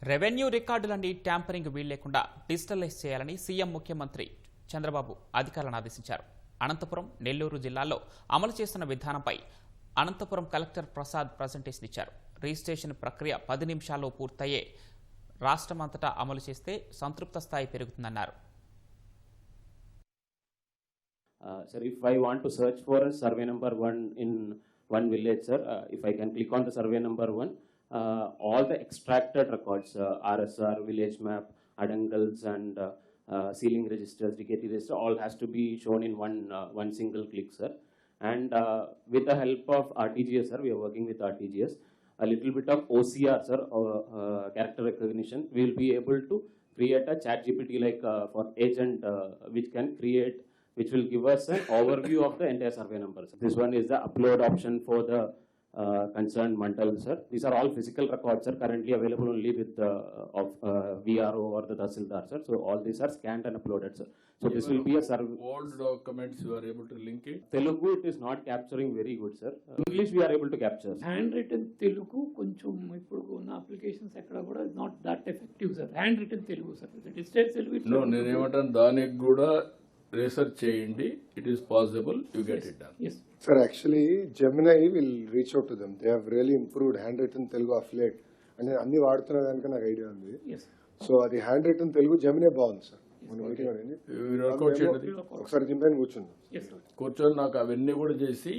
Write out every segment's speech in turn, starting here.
Revenue రికార్డులన్నీ tampering వీల్లేకుండా digitalise చేయాలని CM ముఖ్యమంత్రి చంద్రబాబు అధికారులను ఆదేశించారు. అనంతపురం, నెల్లూరు జిల్లాల్లో అమలు చేస్తున్న విధానంపై అనంతపురం కలెక్టర్ ప్రసాద్ ప్రజెంటేషన్ ఇచ్చారు. రిజిస్ట్రేషన్ ప్రక్రియ 10 నిమిషాల్లో పూర్తయ్యే రాష్ట్రమంతటా అమలు చేస్తే సంతృప్త స్థాయి పెరుగుతుందన్నారు. Sir, if I want to search for a survey number 1 in one village, sir, if I can click on the survey number 1, all the extracted records, RSR, village map, adangles, and ceiling registers, decay register, all has to be shown in one single click, sir. And with the help of RTGS, sir, we are working with RTGS. A little bit of OCR, sir, character recognition. We will be able to create a chat GPT like for agent, which will give us an overview of the entire survey numbers. This one is the upload option for the concerned mandal, sir. These are all physical records, sir, currently available only with the VRO or the Tahsildar, sir. So all these are scanned and uploaded, sir. So this will be a survey. All documents you are able to link it. Telugu it is not capturing very good, sir. English we are able to capture. Hand written Telugu కొంచెం ఇప్పుడు ఉన్న applications ఎక్కడ కూడా not that effective sir. Hand written Telugu sir, digital Telugu. No, నేనేమంటాను దానికి కూడా research చేయండి. It is possible, you get it done. Yes. Sir, actually, Gemini will reach out to them. They have really improved handwritten Telugu affiliate. And అన్ని వాడుతున్న దానికి నాకు idea ఉంది. Yes. So అది హ్యాండ్ రిటన్ తెలుగు Gemini బాగుంది sir. మన meeting అయింది. Work out చేయండి. ఒకసారి దీనిపైన కూర్చుందాం. Yes, sir. కూర్చొని నాకు అవన్నీ కూడా చేసి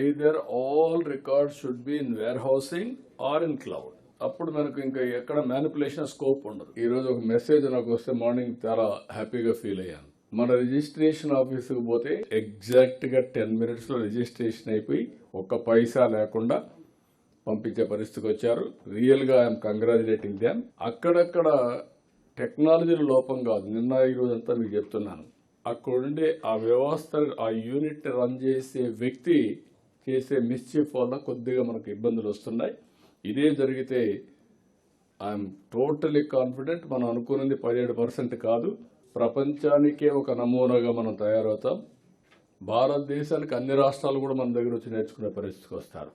either all records should be in warehousing or in cloud. అప్పుడు మనకు ఇంకా ఎక్కడ మ్యానిపులేషన్ స్కోప్ ఉండదు. ఈ రోజు ఒక మెసేజ్ నాకు వస్తే మార్నింగ్ చాలా హ్యాపీగా ఫీల్ అయ్యాను. మన రిజిస్ట్రేషన్ ఆఫీస్కి పోతే ఎగ్జాక్ట్ గా 10 minutes లో రిజిస్ట్రేషన్ అయిపోయి ఒక్క పైసా లేకుండా పంపించే పరిస్థితికి వచ్చారు. రియల్ గా ఐఎమ్ కంగ్రాచులేటింగ్ దెమ్. అక్కడక్కడ టెక్నాలజీ లోపం కాదు, నిన్న ఈ రోజు అంతా మీకు చెప్తున్నాను. అక్కడుండే ఆ వ్యవస్థ, ఆ యూనిట్ రన్ చేసే వ్యక్తి చేసే మిస్చీఫ్ వల్ల కొద్దిగా మనకు ఇబ్బందులు వస్తున్నాయి. ఇదే జరిగితే ఐఎమ్ టోటలీ కాన్ఫిడెంట్ మనం అనుకున్నది 17% కాదు, ప్రపంచానికే ఒక నమూనాగా మనం తయారవుతాం. భారతదేశానికి అన్ని రాష్ట్రాలు కూడా మన దగ్గర వచ్చి నేర్చుకునే పరిస్థితికి వస్తారు.